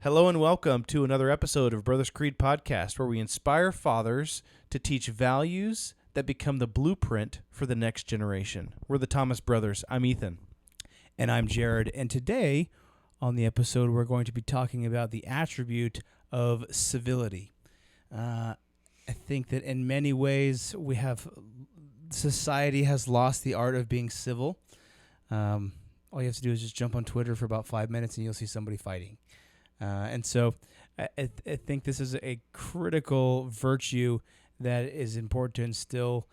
Hello and welcome to another episode of Brothers Creed Podcast, where we inspire fathers to teach values that become the blueprint for the next generation. We're the Thomas Brothers. I'm Ethan. And I'm Jared. And today on the episode, we're going to be talking about the attribute of civility. I think that in many ways, society has lost the art of being civil. All you have to do is just jump on Twitter for about 5 minutes and you'll see somebody fighting. And so I think this is a critical virtue that is important to instill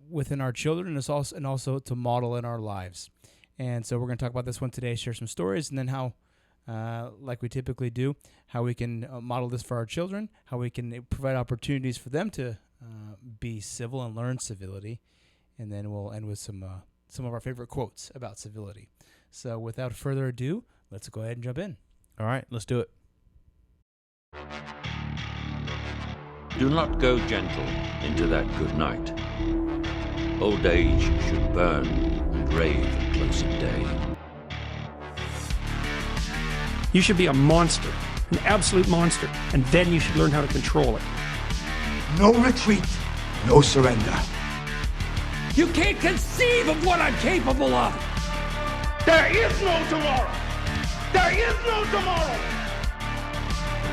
within our children and also to model in our lives. And so we're going to talk about this one today, share some stories, and then how, like we typically do, how we can model this for our children, how we can provide opportunities for them to be civil and learn civility. And then we'll end with some of our favorite quotes about civility. So without further ado, let's go ahead and jump in. All right, let's do it. Do not go gentle into that good night. Old age should burn and rave at close of day. You should be a monster, an absolute monster, and then you should learn how to control it. No retreat, no surrender. You can't conceive of what I'm capable of. There is no tomorrow. There is no tomorrow.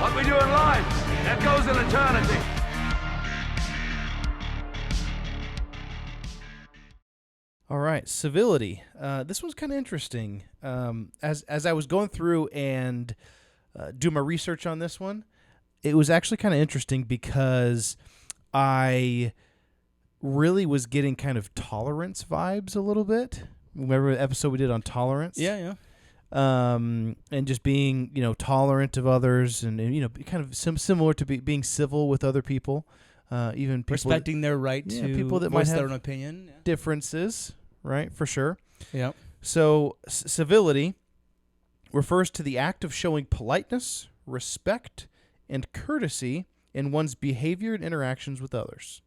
What we do in life, that goes in eternity. All right, civility. This one's kind of interesting. As I was going through and do my research on this one, it was actually kind of interesting because I really was getting kind of tolerance vibes a little bit. Remember the episode we did on tolerance? Yeah. And just being, tolerant of others and kind of similar to being civil with other people, even people respecting their right to people that voice might their have own opinion. Yeah. differences, right? For sure. Yeah. So civility refers to the act of showing politeness, respect, and courtesy in one's behavior and interactions with others.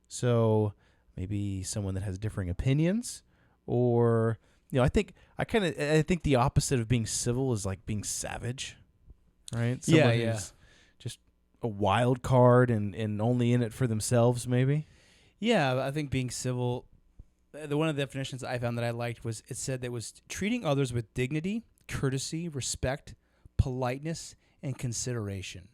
So maybe someone that has differing opinions, or I think the opposite of being civil is like being savage, right? Someone who's just a wild card and only in it for themselves, maybe. Yeah, I think being civil, one of the definitions I found that I liked was it said that it was treating others with dignity, courtesy, respect, politeness, and consideration.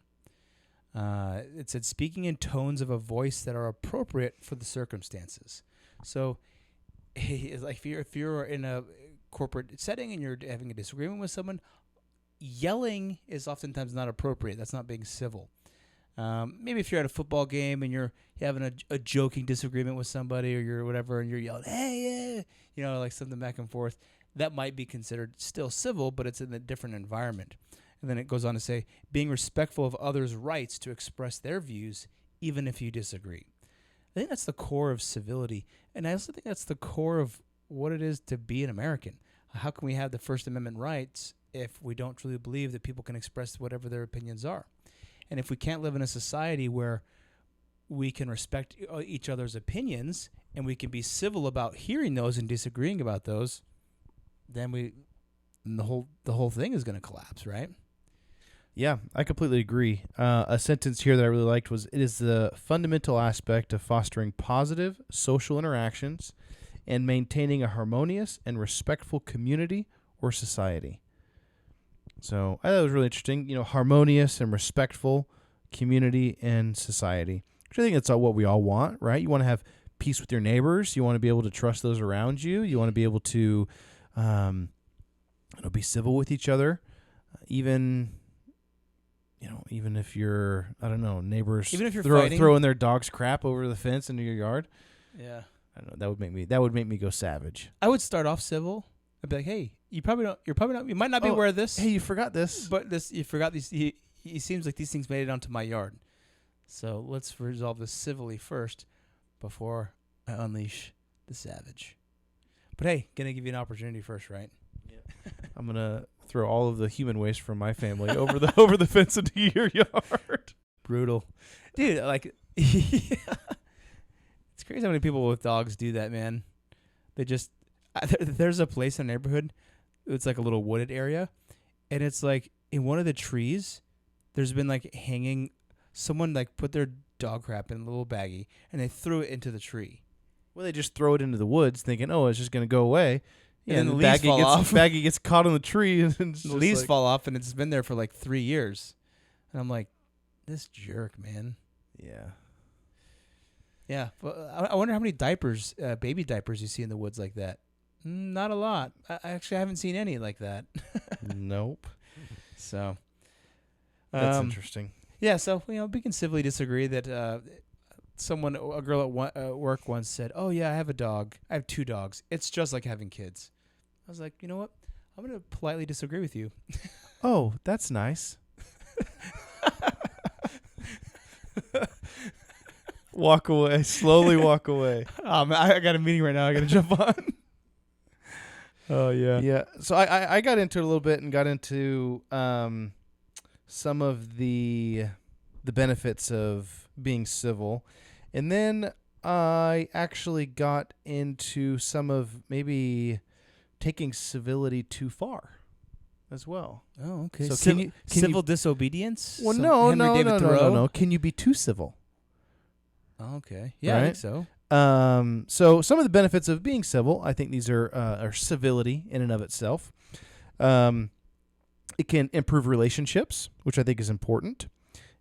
It said speaking in tones of a voice that are appropriate for the circumstances. So, like if you're in a corporate setting and you're having a disagreement with someone, yelling is oftentimes not appropriate. That's not being civil. Maybe if you're at a football game and you're having a joking disagreement with somebody or you're whatever and you're yelling, hey, yeah, like something back and forth, that might be considered still civil, but it's in a different environment. And then it goes on to say, being respectful of others' rights to express their views, even if you disagree. I think that's the core of civility. And I also think that's the core of what it is to be an American. How can we have the First Amendment rights if we don't truly believe that people can express whatever their opinions are? And if we can't live in a society where we can respect each other's opinions and we can be civil about hearing those and disagreeing about those, then the whole thing is going to collapse, right? Yeah, I completely agree. A sentence here that I really liked was, it is the fundamental aspect of fostering positive social interactions and maintaining a harmonious and respectful community or society. So I thought it was really interesting, harmonious and respectful community and society. Which I think that's what we all want, right? You want to have peace with your neighbors. You want to be able to trust those around you. You want to be able to be civil with each other, even if you're, neighbors, even if you're throwing their dog's crap over the fence into your yard. Yeah. I don't know. That would make me go savage. I would start off civil. I'd be like, hey, you might not be aware of this. Hey, you forgot this. But you forgot these. It seems like these things made it onto my yard. So let's resolve this civilly first before I unleash the savage. But hey, gonna give you an opportunity first, right? Yeah. I'm gonna throw all of the human waste from my family over the fence into your yard. Brutal, dude. Like, it's crazy how many people with dogs do that, man. They there's a place in a neighborhood. It's like a little wooded area, and it's like in one of the trees, there's been like hanging. Someone like put their dog crap in a little baggie and they threw it into the tree. Well, they just throw it into the woods, thinking, "Oh, it's just going to go away." And then the baggie leaves fall off. Baggie gets caught on the tree, and The leaves fall off, and it's been there for like 3 years. And I'm like, this jerk, man. Yeah. Yeah. Well, I wonder how many diapers, baby diapers, you see in the woods like that. Not a lot. I actually haven't seen any like that. Nope. So That's interesting. Yeah. So we can civilly disagree that a girl at work once said, "Oh yeah, I have a dog. I have 2 dogs. It's just like having kids." I was like, you know what? I'm gonna politely disagree with you. Oh, that's nice. Walk away. Slowly walk away. Oh man, I got a meeting right now. I gotta jump on. Oh yeah. Yeah. So I got into it a little bit and got into some of the benefits of being civil. And then I actually got into some of maybe taking civility too far as well. Oh, okay. So civil disobedience? Well, Some no. Henry David Thoreau? Can you be too civil? Oh, okay. Yeah, I think so. So some of the benefits of being civil, I think these are civility in and of itself. It can improve relationships, which I think is important,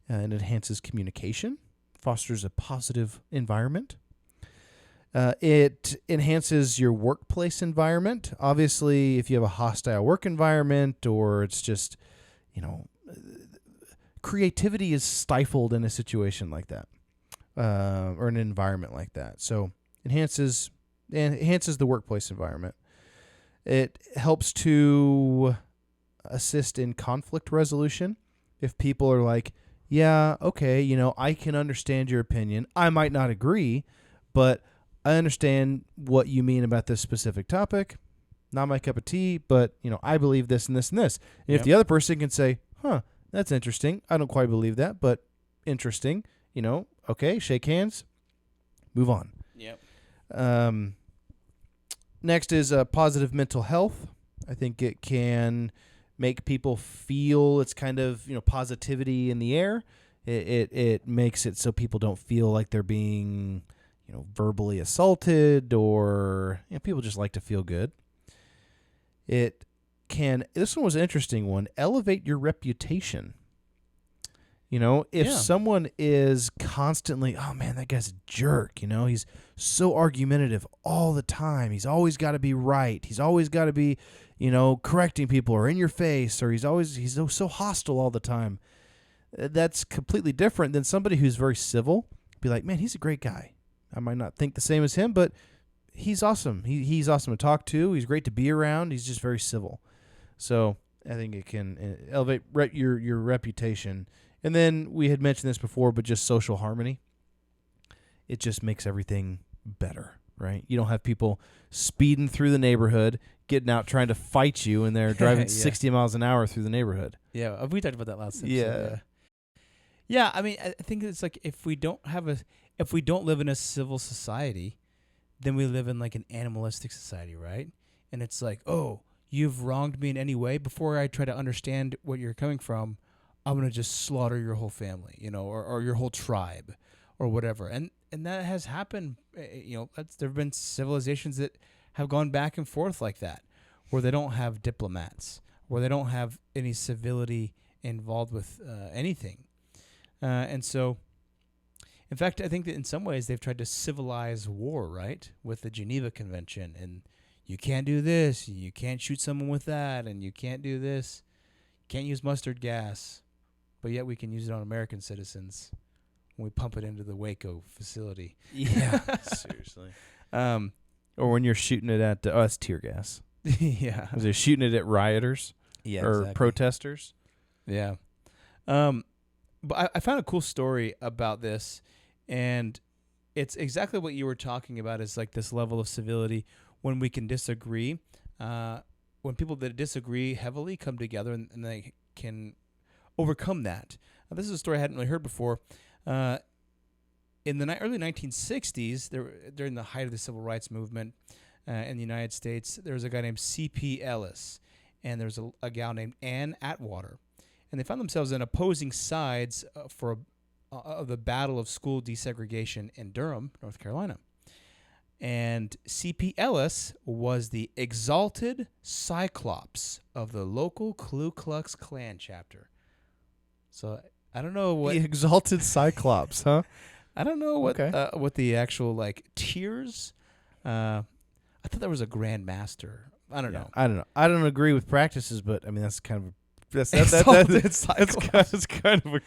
and enhances communication, fosters a positive environment. It enhances your workplace environment. Obviously, if you have a hostile work environment or it's just, creativity is stifled in a situation like that, or an environment like that. So enhances the workplace environment. It helps to assist in conflict resolution. If people are like, yeah, okay, I can understand your opinion. I might not agree, but I understand what you mean about this specific topic. Not my cup of tea, but, I believe this and this and this. And if the other person can say, that's interesting. I don't quite believe that, but interesting. Okay, shake hands, move on. Yep. Next is positive mental health. I think it can make people feel it's kind of, positivity in the air. It makes it so people don't feel like they're being, verbally assaulted, or people just like to feel good. It can, this one was an interesting one, elevate your reputation. If someone is constantly, oh man, that guy's a jerk, he's so argumentative all the time. He's always got to be right. He's always got to be, correcting people or in your face, or he's so hostile all the time. That's completely different than somebody who's very civil. Be like, man, he's a great guy. I might not think the same as him, but he's awesome. He's awesome to talk to. He's great to be around. He's just very civil. So I think it can elevate your reputation. And then we had mentioned this before, but just social harmony. It just makes everything better, right? You don't have people speeding through the neighborhood, getting out trying to fight you, and they're driving 60 miles an hour through the neighborhood. Yeah, we talked about that last episode. Yeah. Yeah, I mean, I think it's like if we don't live in a civil society, then we live in like an animalistic society, right? And it's like, oh, you've wronged me in any way. Before I try to understand what you're coming from, I'm gonna just slaughter your whole family, or your whole tribe, or whatever. And that has happened. There've been civilizations that have gone back and forth like that, where they don't have diplomats, where they don't have any civility involved with anything. And so, in fact, I think that in some ways they've tried to civilize war, right? With the Geneva Convention, and you can't do this, you can't shoot someone with that, and you can't do this, you can't use mustard gas, but yet we can use it on American citizens when we pump it into the Waco facility. Yeah, seriously. Or when you're shooting it at that's tear gas. Yeah. Was they shooting it at rioters? Yeah, or exactly. protesters? Yeah. But I found a cool story about this, and it's exactly what you were talking about, is like this level of civility when we can disagree. When people that disagree heavily come together and they can overcome that. This is a story I hadn't really heard before. In the early 1960s, during the height of the civil rights movement in the United States, there was a guy named C.P. Ellis, and there was a gal named Ann Atwater. and they found themselves in opposing sides of the battle of school desegregation in Durham, North Carolina. And C.P. Ellis was the exalted Cyclops of the local Ku Klux Klan chapter. So I don't know what The exalted Cyclops, huh? I don't know what Okay. what the actual like tiers. I thought there was a Grand Master. I don't know. I don't know. I don't agree with practices, but I mean that's kind of Exalted that's Cyclops. kind of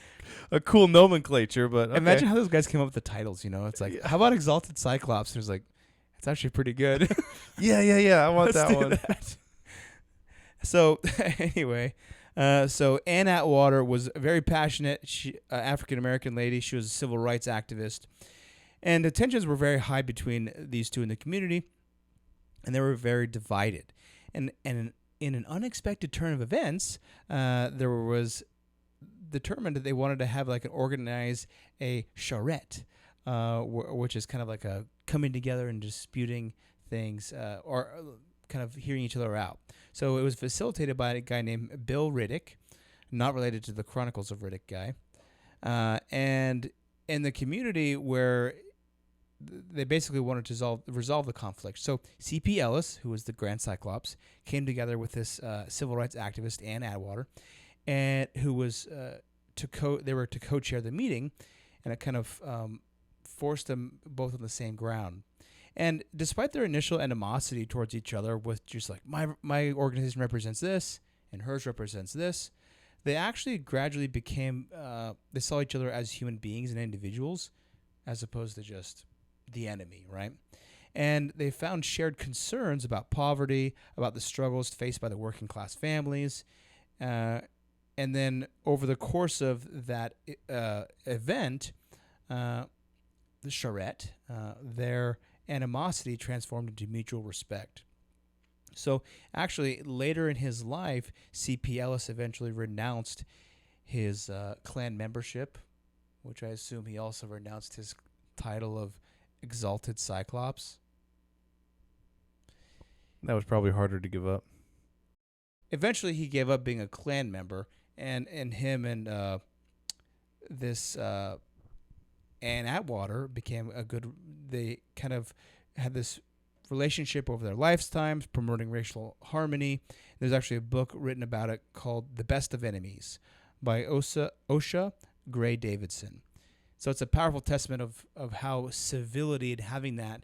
a cool nomenclature. But okay. Imagine how those guys came up with the titles. You know, it's like, how about Exalted Cyclops? It was like, it's actually pretty good. yeah. I want Let's that do one. that. So anyway, so Ann Atwater was a very passionate African American lady. She was a civil rights activist, and the tensions were very high between these two in the community, and they were very divided. And in an unexpected turn of events, there was determined that they wanted to have organize a charrette, which is kind of like a coming together and disputing things, or kind of hearing each other out. So it was facilitated by a guy named Bill Riddick, not related to the Chronicles of Riddick guy, and in the community where they basically wanted to resolve the conflict. So C.P. Ellis, who was the Grand Cyclops, came together with this civil rights activist, Ann Atwater, and who was they were to co-chair the meeting, and it kind of forced them both on the same ground. And despite their initial animosity towards each other, with just like my organization represents this and hers represents this, they actually gradually became they saw each other as human beings and individuals, as opposed to just the enemy, right? And they found shared concerns about poverty, about the struggles faced by the working class families, and then over the course of that event, the charrette, their animosity transformed into mutual respect. So actually, later in his life, C.P. Ellis eventually renounced his Klan membership, which I assume he also renounced his title of Exalted Cyclops. That was probably harder to give up. Eventually, he gave up being a Klan member, and him and this Ann Atwater became a good. They kind of had this relationship over their lifetimes, promoting racial harmony. There's actually a book written about it called "The Best of Enemies" by Osha Gray Davidson. So it's a powerful testament of how civility and having that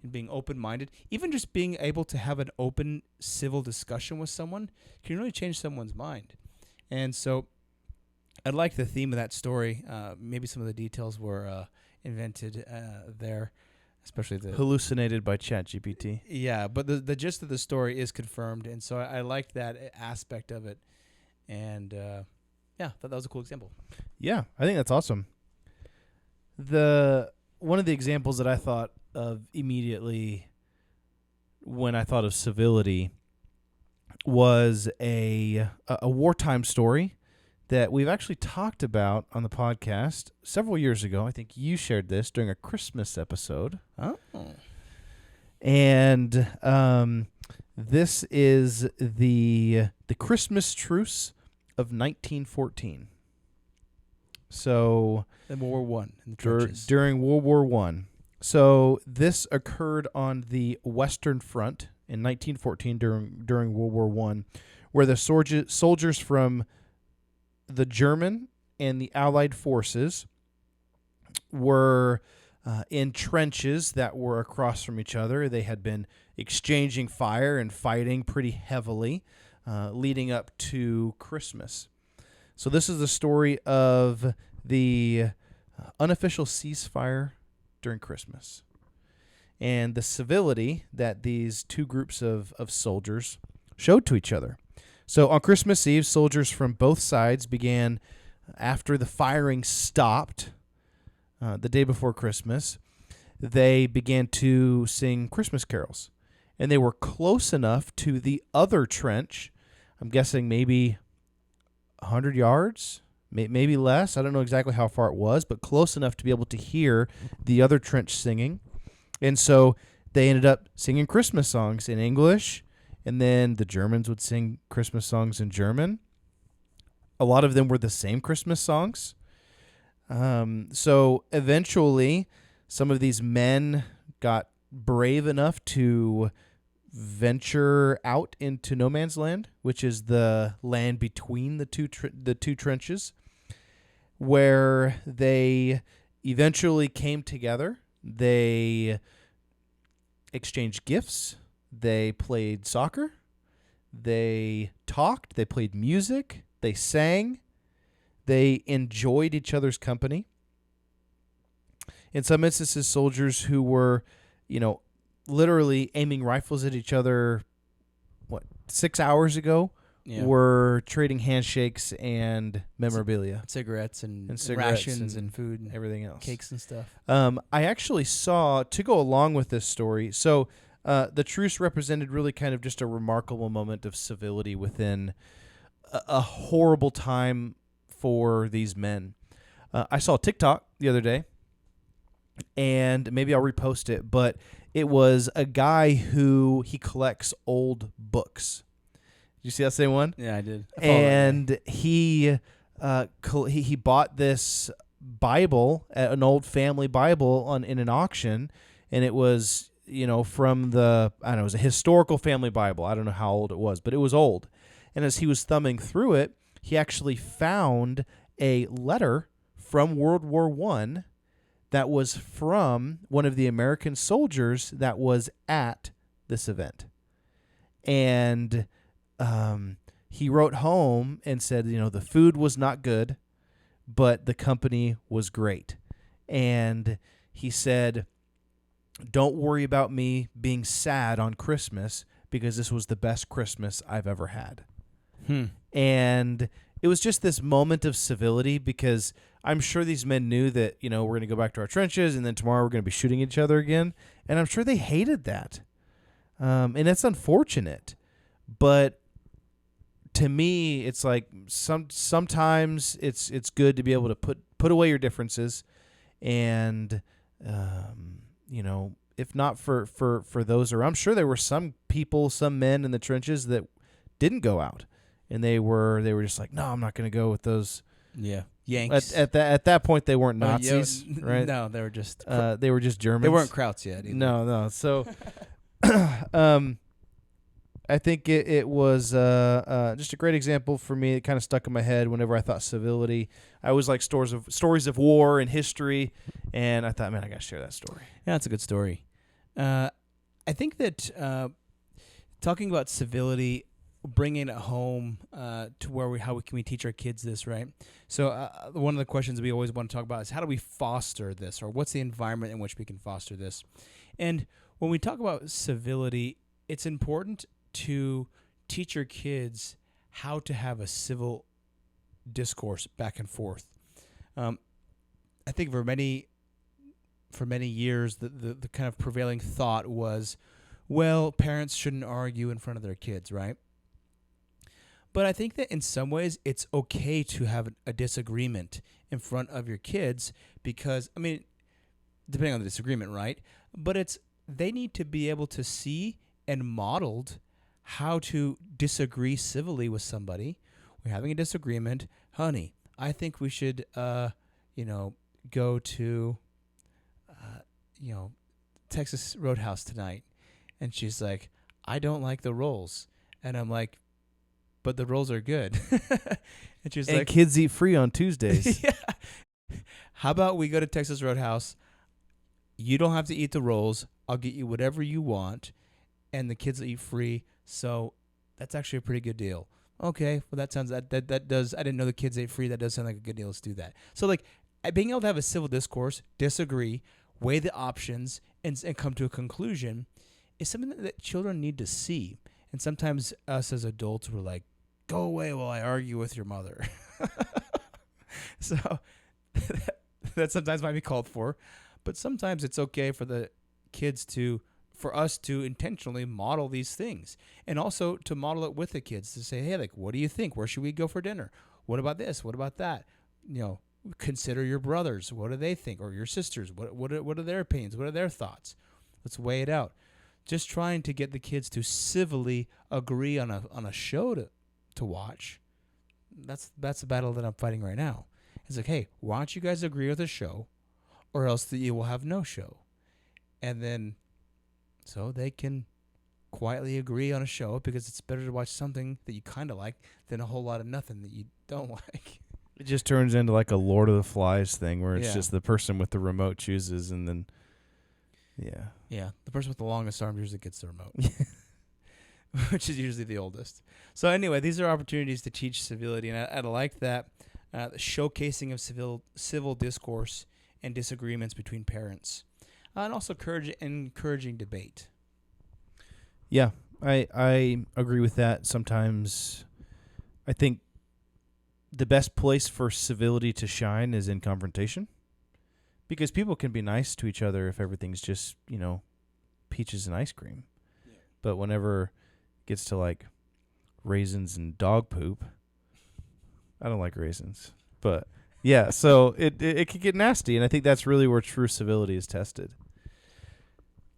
and being open-minded, even just being able to have an open civil discussion with someone can really change someone's mind. And so I like the theme of that story. Maybe some of the details were invented there, especially the Hallucinated by ChatGPT. Yeah, but the gist of the story is confirmed, and so I liked that aspect of it. And yeah, I thought that was a cool example. Yeah, I think that's awesome. One of the examples that I thought of immediately when I thought of civility was a wartime story that we've actually talked about on the podcast several years ago. I think you shared this during a Christmas episode. Oh. And this is the Christmas truce of 1914. So in World War I in the trenches. during World War I. So this occurred on the Western Front in 1914 during World War I, where the soldiers from the German and the Allied forces were in trenches that were across from each other. They had been exchanging fire and fighting pretty heavily leading up to Christmas. So this is the story of the unofficial ceasefire during Christmas and the civility that these two groups of soldiers showed to each other. So on Christmas Eve, soldiers from both sides began, after the firing stopped the day before Christmas, they began to sing Christmas carols. And they were close enough to the other trench, I'm guessing maybe 100 yards, maybe less. I don't know exactly how far it was, but close enough to be able to hear the other trench singing. And so they ended up singing Christmas songs in English, and then the Germans would sing Christmas songs in German. A lot of them were the same Christmas songs. So eventually, some of these men got brave enough to venture out into no man's land, which is the land between the two trenches, where they eventually came together. They exchanged gifts. They played soccer. They talked. They played music. They sang. They enjoyed each other's company. In some instances, soldiers who were, literally aiming rifles at each other, 6 hours ago, were trading handshakes and memorabilia. Cigarettes and cigarettes rations and food and everything else. Cakes and stuff. I actually saw, to go along with this story, so the truce represented really kind of just a remarkable moment of civility within a horrible time for these men. I saw TikTok the other day, and maybe I'll repost it, but it was a guy who he collects old books. Did you see that same one? Yeah, I did. And he bought this Bible, an old family Bible, in an auction, and it was from it was a historical family Bible. I don't know how old it was, but it was old. And as he was thumbing through it, he actually found a letter from World War I that was from one of the American soldiers that was at this event. And he wrote home and said, the food was not good, but the company was great. And he said, don't worry about me being sad on Christmas because this was the best Christmas I've ever had. And it was just this moment of civility because I'm sure these men knew that, we're going to go back to our trenches and then tomorrow we're going to be shooting each other again. And I'm sure they hated that. And it's unfortunate. But to me, it's like sometimes it's good to be able to put away your differences and, if not for those, or I'm sure there were some people, some men in the trenches that didn't go out. And they were just like, no, I'm not going to go with those. Yeah, Yanks. At that point, they weren't Nazis, right? No, they were just Germans. They weren't Krauts yet either. No. So, I think it was just a great example for me. It kind of stuck in my head whenever I thought civility. I always like stories of war and history, and I thought, man, I got to share that story. Yeah, that's a good story. I think that talking about civility, bringing it home to how can we teach our kids this, right? So one of the questions we always want to talk about is how do we foster this, or what's the environment in which we can foster this? And when we talk about civility, it's important to teach your kids how to have a civil discourse back and forth. I think for many years, the kind of prevailing thought was, well, parents shouldn't argue in front of their kids, right? But I think that in some ways it's okay to have a disagreement in front of your kids because, depending on the disagreement, right? But they need to be able to see and modeled how to disagree civilly with somebody. We're having a disagreement. Honey, I think we should, go to, Texas Roadhouse tonight. And she's like, I don't like the rolls. And I'm like, but the rolls are good. And she's like, kids eat free on Tuesdays. Yeah. How about we go to Texas Roadhouse? You don't have to eat the rolls. I'll get you whatever you want, and the kids will eat free. So that's actually a pretty good deal. Okay, well that sounds that does. I didn't know the kids ate free. That does sound like a good deal. Let's do that. So like being able to have a civil discourse, disagree, weigh the options, and come to a conclusion is something that children need to see. And sometimes us as adults, we're like, go away while I argue with your mother. So that sometimes might be called for. But sometimes it's okay for the kids for us to intentionally model these things. And also to model it with the kids to say, hey, like, what do you think? Where should we go for dinner? What about this? What about that? Consider your brothers. What do they think? Or your sisters. What are their opinions? What are their thoughts? Let's weigh it out. Just trying to get the kids to civilly agree on a show to watch That's the battle that I'm fighting right now. It's like, hey, why don't you guys agree with the show, or else you will have no show, and then so they can quietly agree on a show because it's better to watch something that you kind of like than a whole lot of nothing that you don't like. It just turns into like a Lord of the Flies thing where it's Yeah. just the person with the remote chooses, and then Yeah, the person with the longest arm usually gets the remote, which is usually the oldest. So anyway, these are opportunities to teach civility, and I like that the showcasing of civil discourse and disagreements between parents, and also encouraging debate. Yeah, I agree with that. Sometimes I think the best place for civility to shine is in confrontation, because people can be nice to each other if everything's just, peaches and ice cream. Yeah. But whenever it gets to like raisins and dog poop, I don't like raisins. But yeah, so it can get nasty, and I think that's really where true civility is tested.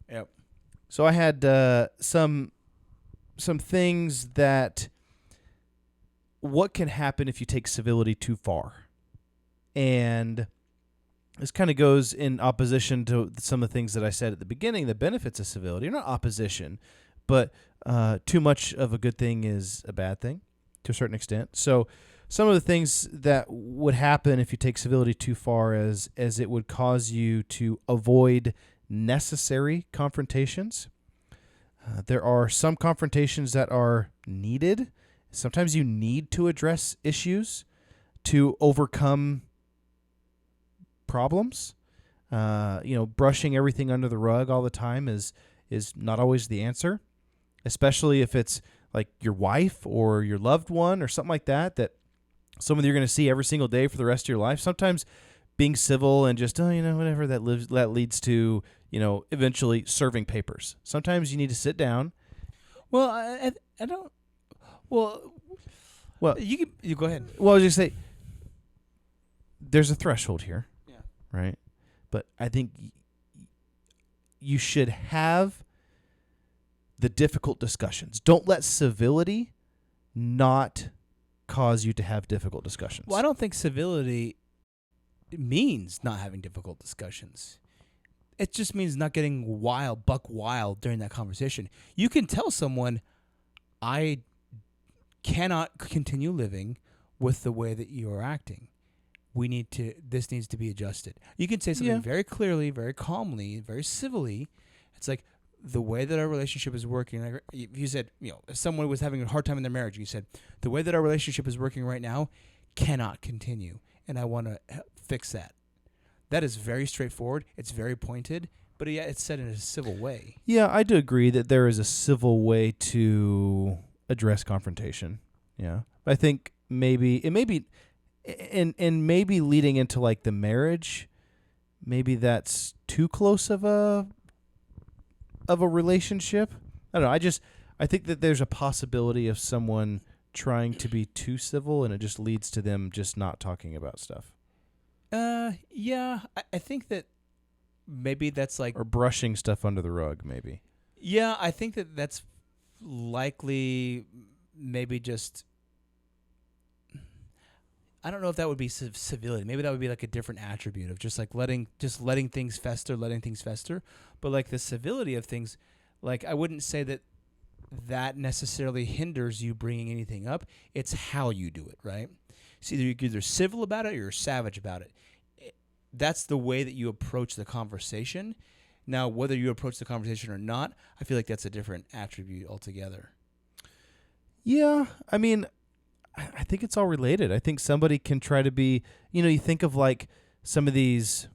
Yep. So I had some things that what can happen if you take civility too far. And this kind of goes in opposition to some of the things that I said at the beginning, the benefits of civility. Not opposition, but too much of a good thing is a bad thing to a certain extent. So some of the things that would happen if you take civility too far as it would cause you to avoid necessary confrontations. There are some confrontations that are needed. Sometimes you need to address issues to overcome problems. Brushing everything under the rug all the time is not always the answer, especially if it's like your wife or your loved one or something like that someone you're going to see every single day for the rest of your life. Sometimes being civil and just, whatever, that leads to, eventually serving papers. Sometimes you need to sit down. Well, I don't. Well, you go ahead. Well, I was just say there's a threshold here. Yeah. Right? But I think you should have the difficult discussions. Don't let civility not cause you to have difficult discussions. Well, I don't think civility means not having difficult discussions. It just means not getting buck wild during that conversation. You can tell someone, I cannot continue living with the way that you are acting. This needs to be adjusted. You can say something very clearly, very calmly, very civilly. It's like, the way that our relationship is working, like if you said, if someone was having a hard time in their marriage, you said, the way that our relationship is working right now cannot continue, and I want to fix that. That is very straightforward. It's very pointed, but it's said in a civil way. Yeah, I do agree that there is a civil way to address confrontation. Yeah. I think maybe leading into like the marriage, maybe that's too close of a relationship. I don't know. I think that there's a possibility of someone trying to be too civil, and it just leads to them just not talking about stuff. Yeah. I think that maybe that's like, or brushing stuff under the rug, maybe. Yeah, I think that that's likely maybe just, I don't know if that would be civility. Maybe that would be like a different attribute of just like letting things fester. But like the civility of things, like I wouldn't say that necessarily hinders you bringing anything up. It's how you do it, right? So you're either civil about it or you're savage about it. That's the way that you approach the conversation. Now, whether you approach the conversation or not, I feel like that's a different attribute altogether. Yeah, I mean, I think it's all related. I think somebody can try to be, you think of like some of these,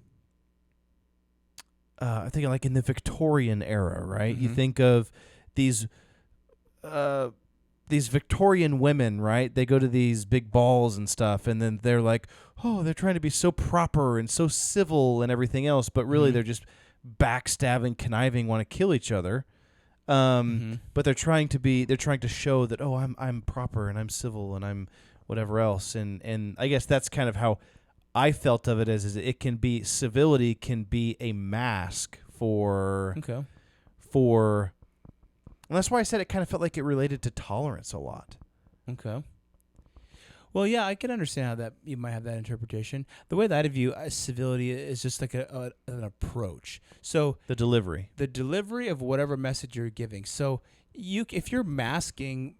I think like in the Victorian era, right? Mm-hmm. You think of these Victorian women, right? They go to these big balls and stuff, and then they're like, oh, they're trying to be so proper and so civil and everything else, but really they're just backstabbing, conniving, want to kill each other. But they're trying to show that, oh, I'm proper and I'm civil and I'm whatever else. And I guess that's kind of how I felt of it is civility can be a mask for, and that's why I said it kind of felt like it related to tolerance a lot. Okay. Well, yeah, I can understand how that you might have that interpretation. The way that I view civility is just like an approach. So The delivery. the delivery of whatever message you're giving. So if you're masking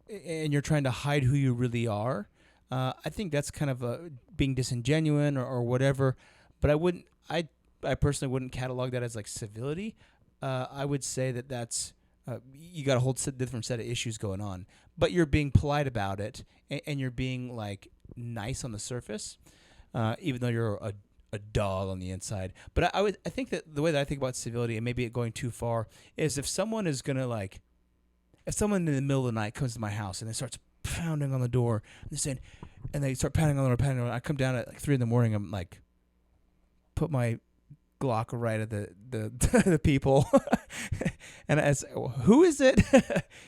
and you're trying to hide who you really are, I think that's kind of being disingenuous or whatever. But I personally wouldn't catalog that as like civility. I would say that's you got a whole different set of issues going on, but you're being polite about it and you're being like nice on the surface, even though you're a dog on the inside. But I think that the way that I think about civility, and maybe it going too far, is if someone is gonna like, if someone in the middle of the night comes to my house and they starts pounding on the door and they're saying, and they start pounding on the door, pounding on the door. I come down at like 3 a.m. I'm like, put my Glock right at the people, and I say, well, who is it?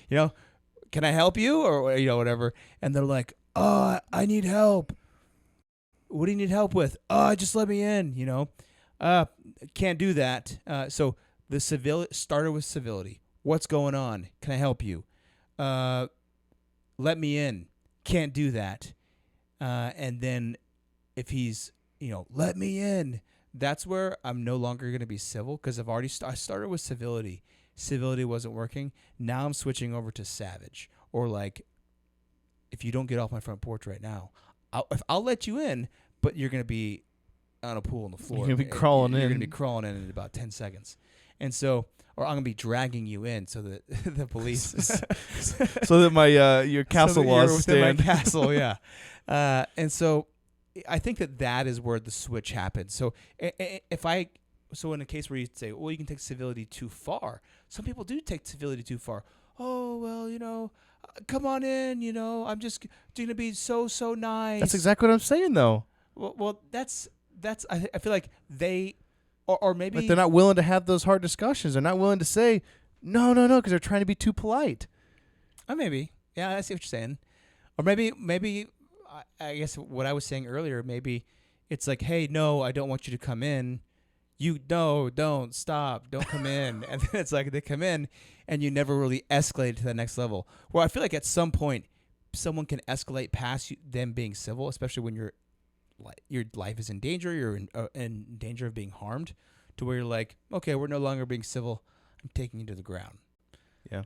Can I help you or whatever? And they're like, oh, I need help. What do you need help with? Oh, just let me in. Can't do that. So the started with civility. What's going on? Can I help you? Let me in. Can't do that. And then if he's, let me in, that's where I'm no longer going to be civil, because I've already I started with civility. Civility wasn't working. Now I'm switching over to savage, or like, if you don't get off my front porch right now, I'll let you in, but you're going to be on a pool on the floor. You're going to be crawling in. You're going to be crawling in about 10 seconds. And so, or I'm going to be dragging you in so that the police. So that my your castle laws stand. My castle, yeah. And so I think that is where the switch happens. So so in a case where you say, well, you can take civility too far. Some people do take civility too far. Oh, well, come on in, I'm just going to be so nice. That's exactly what I'm saying, though. Well, that's I feel like they, or maybe. Like they're not willing to have those hard discussions. They're not willing to say, no, because they're trying to be too polite. Maybe. Yeah, I see what you're saying. Or maybe, I guess what I was saying earlier, maybe it's like, hey, no, I don't want you to come in. Don't stop, don't come in. And then it's like they come in and you never really escalate to the next level. Well, I feel like at some point someone can escalate past them being civil, especially when your life is in danger, you're in danger of being harmed, to where you're like, okay, we're no longer being civil, I'm taking you to the ground. Yeah.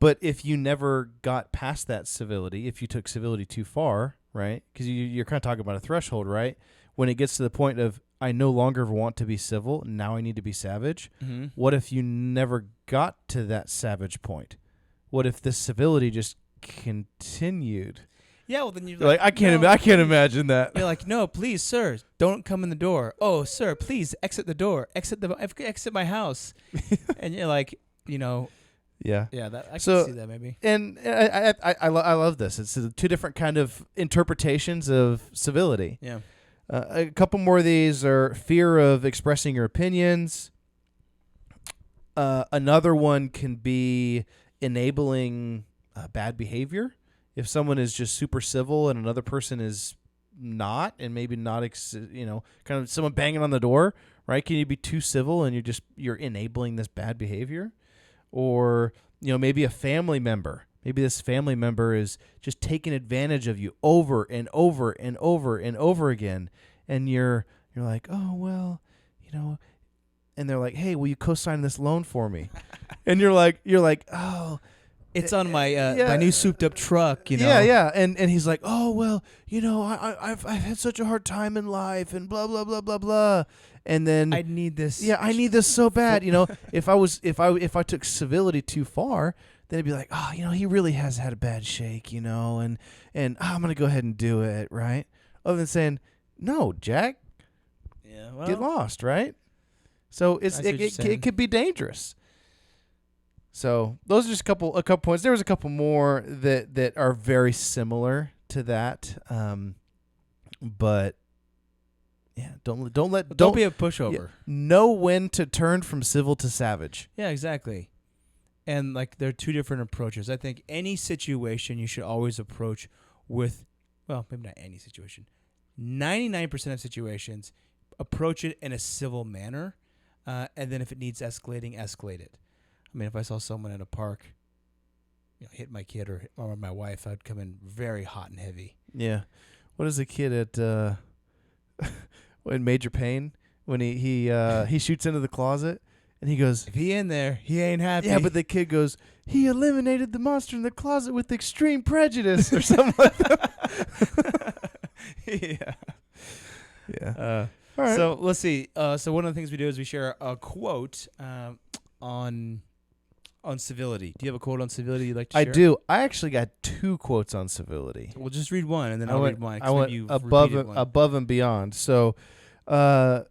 But if you never got past that civility, if you took civility too far, right? Because you're kind of talking about a threshold, right? When it gets to the point of, I no longer want to be civil, now I need to be savage. Mm-hmm. What if you never got to that savage point? What if this civility just continued? Yeah, well then you're like, I can't imagine that. You're like, no, please, sir, don't come in the door. Oh, sir, please exit the door. Exit my house. And you're like, Yeah. Yeah, I can see that maybe. And I love this. It's two different kind of interpretations of civility. Yeah. A couple more of these are fear of expressing your opinions. Another one can be enabling bad behavior. If someone is just super civil and another person is not, and maybe not, kind of someone banging on the door, right? Can you be too civil and you're enabling this bad behavior? Or, maybe a family member. Maybe this family member is just taking advantage of you over and over and over and over again. And you're like, oh, well, and they're like, hey, will you co-sign this loan for me? And you're like, oh, it's on my my new souped up truck, Yeah. And he's like, oh, well, I've had such a hard time in life and blah, blah, blah, blah, blah. And then I need this. Yeah, I need this so bad. If I took civility too far, then it'd be like, oh, he really has had a bad shake, and I'm going to go ahead and do it, right? Other than saying, no, Jack, get lost, right? So it could be dangerous. So those are just a couple points. There was a couple more that are very similar to that, but yeah, don't be a pushover. Yeah, know when to turn from civil to savage. Yeah, exactly. And like there are two different approaches. I think any situation you should always approach with, well, maybe not any situation. 99% of situations, approach it in a civil manner, and then if it needs escalating, escalate it. I mean, if I saw someone in a park, hit my kid or my wife, I'd come in very hot and heavy. Yeah. What is the kid at in Major Payne when he shoots into the closet and he goes, If he in there, he ain't happy. yeah, but the kid goes, he eliminated the monster in the closet with extreme prejudice or something like that. yeah. Yeah. All right. So let's see. So one of the things we do is we share a quote on civility. Do you have a quote on civility you'd like to I share? do. I actually got 2 quotes on civility. We'll just read one, and then I'll read mine. 'cause I went maybe you've above repeated one. above and beyond. So, the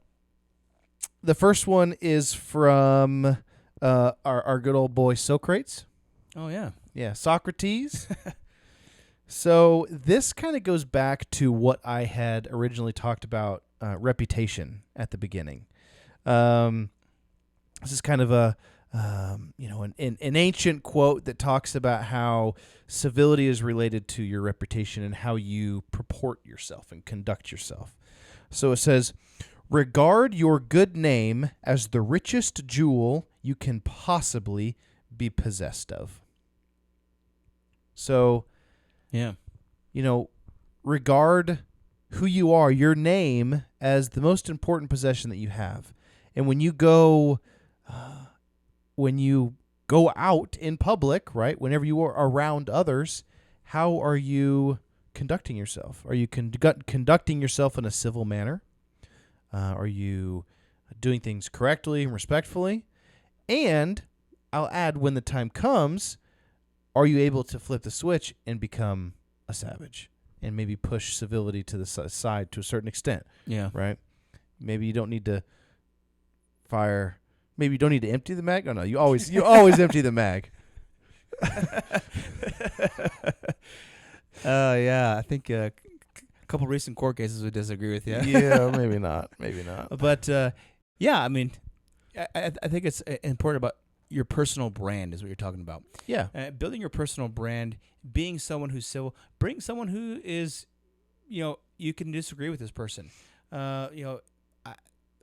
first one is from our good old boy Socrates. Oh, yeah. Yeah, Socrates. So this kind of goes back to what I had originally talked about, reputation at the beginning. This is kind of a an ancient quote that talks about how civility is related to your reputation and how you purport yourself and conduct yourself. So it says, regard your good name as the richest jewel you can possibly be possessed of. So, Yeah. regard who you are, your name, as the most important possession that you have. And when you go out in public, right, whenever you are around others, how are you conducting yourself? Are you conducting yourself in a civil manner? Are you doing things correctly and respectfully? And I'll add, when the time comes, are you able to flip the switch and become a savage and maybe push civility to the side to a certain extent? Yeah. Right? Maybe you don't need to fire. Maybe you don't need to empty the mag. Oh no, you always empty the mag. Yeah. I think a couple recent court cases would disagree with you. Yeah, maybe not. Maybe not. But yeah, I mean, I think it's important about your personal brand is what you're talking about. Yeah. Building your personal brand, being someone who's civil, bring someone who is, you can disagree with this person. I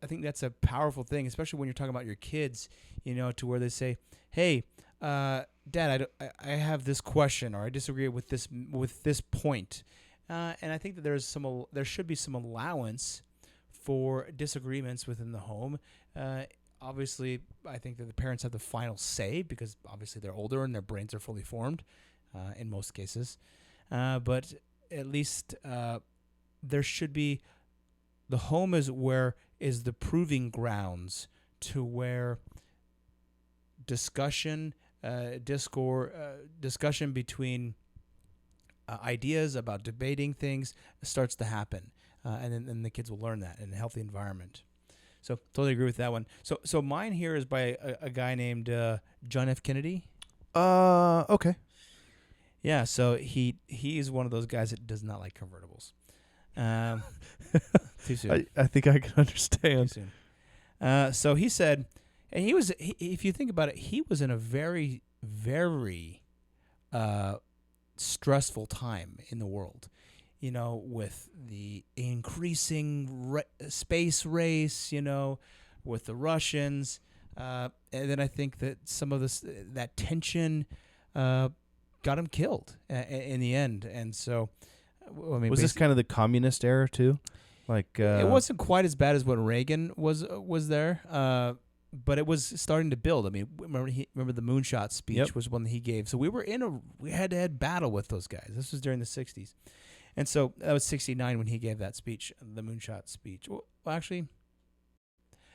think that's a powerful thing, especially when you're talking about your kids, to where they say, hey, Dad, I have this question, or I disagree with this point. And I think that there should be some allowance for disagreements within the home. Obviously, I think that the parents have the final say because obviously they're older and their brains are fully formed in most cases. But at least there should be – the home is the proving grounds to where discussion between ideas about debating things starts to happen. And then the kids will learn that in a healthy environment. So totally agree with that one. So mine here is by a guy named John F. Kennedy. Okay. Yeah, so he is one of those guys that does not like convertibles. Too soon. I think I can understand. Too soon. So he said, and if you think about it, he was in a very, very stressful time in the world. With the increasing space race, with the Russians. And then I think that some of that tension got him killed in the end. And so, I mean, was this kind of the communist era too? Like it wasn't quite as bad as what Reagan was there, but it was starting to build. I mean, remember the moonshot speech was one that he gave. So we were in a head-to-head battle with those guys. This was during the 60s. And so that was 69 when he gave that speech, the moonshot speech. Well, actually,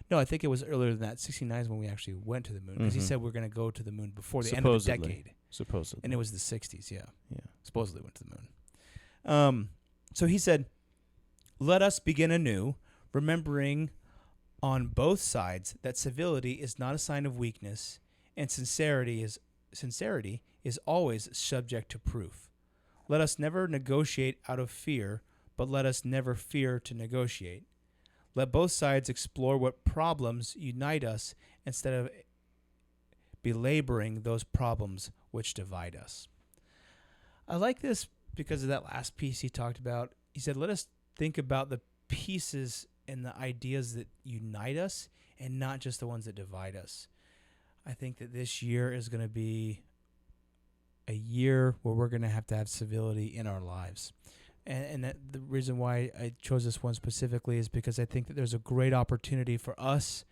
no, I think it was earlier than that. 69 is when we actually went to the moon because he said we're going to go to the moon before the end of the decade. Supposedly. And it was the 60s, yeah. Yeah. Supposedly went to the moon. So he said, let us begin anew, remembering on both sides that civility is not a sign of weakness and sincerity is always subject to proof. Let us never negotiate out of fear, but let us never fear to negotiate. Let both sides explore what problems unite us instead of belaboring those problems which divide us. I like this because of that last piece he talked about. He said, let us think about the pieces and the ideas that unite us and not just the ones that divide us. I think that this year is going to be a year where we're going to have civility in our lives. And the reason why I chose this one specifically is because I think that there's a great opportunity for us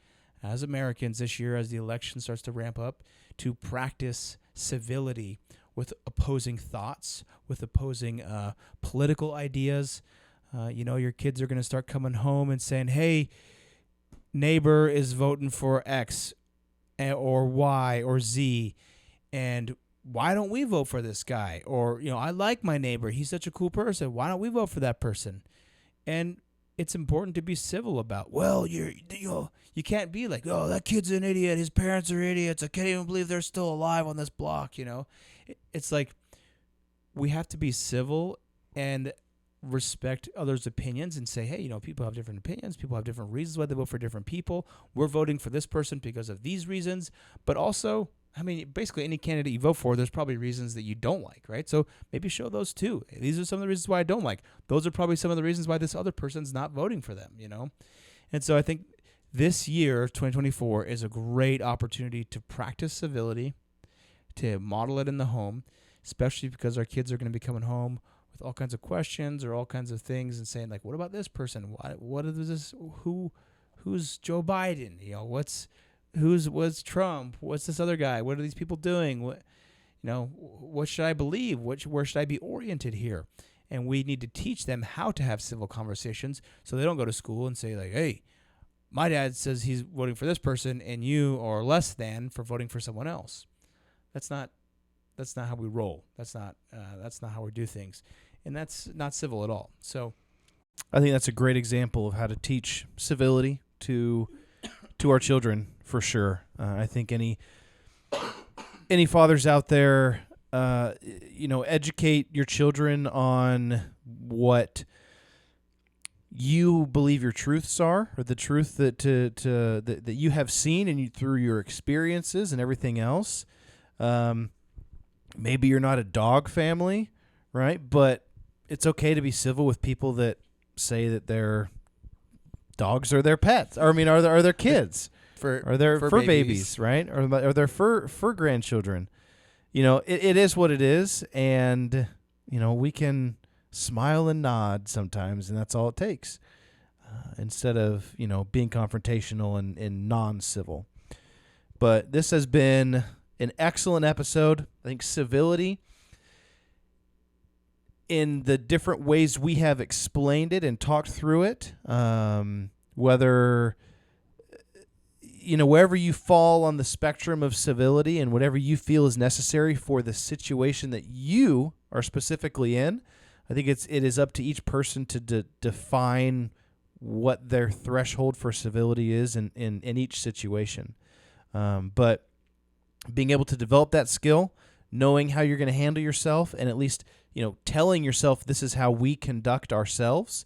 as Americans this year, as the election starts to ramp up, to practice civility with opposing thoughts, with opposing political ideas. Your kids are going to start coming home and saying, hey, neighbor is voting for X or Y or Z, and why don't we vote for this guy? Or, I like my neighbor. He's such a cool person. Why don't we vote for that person? And it's important to be civil about, well, you can't be like, oh, that kid's an idiot. His parents are idiots. I can't even believe they're still alive on this block, It's like we have to be civil and respect others' opinions and say, hey, people have different opinions. People have different reasons why they vote for different people. We're voting for this person because of these reasons. But also, basically any candidate you vote for, there's probably reasons that you don't like, right? So maybe show those too. These are some of the reasons why I don't like. Those are probably some of the reasons why this other person's not voting for them, And so I think this year, 2024, is a great opportunity to practice civility, to model it in the home, especially because our kids are going to be coming home with all kinds of questions or all kinds of things and saying, like, what about this person? What is this? Who's Joe Biden? What's Trump? What's this other guy? What are these people doing? What should I believe? Where should I be oriented here? And we need to teach them how to have civil conversations so they don't go to school and say, like, hey, my dad says he's voting for this person and you are less than for voting for someone else. That's not how we roll. That's not how we do things. And that's not civil at all. So I think that's a great example of how to teach civility to our children, for sure. I think any fathers out there, educate your children on what you believe your truths are, or the truth that you have seen and through your experiences and everything else. Maybe you're not a dog family, right? But it's okay to be civil with people that say that their dogs are their pets. Or, are their kids. Are their fur babies, right? Or their fur grandchildren. It is what it is, and we can smile and nod sometimes, and that's all it takes. Instead of being confrontational and non-civil. But this has been an excellent episode. I think civility, in the different ways we have explained it and talked through it, whether wherever you fall on the spectrum of civility and whatever you feel is necessary for the situation that you are specifically in, I think it is up to each person to define what their threshold for civility is in each situation. But being able to develop that skill, knowing how you're going to handle yourself, and at least telling yourself this is how we conduct ourselves,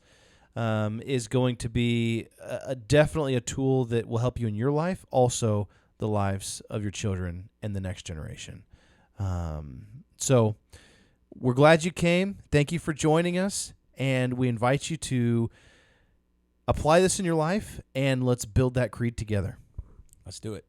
is going to be definitely a tool that will help you in your life, also the lives of your children and the next generation. So we're glad you came. Thank you for joining us, and we invite you to apply this in your life, and let's build that creed together. Let's do it.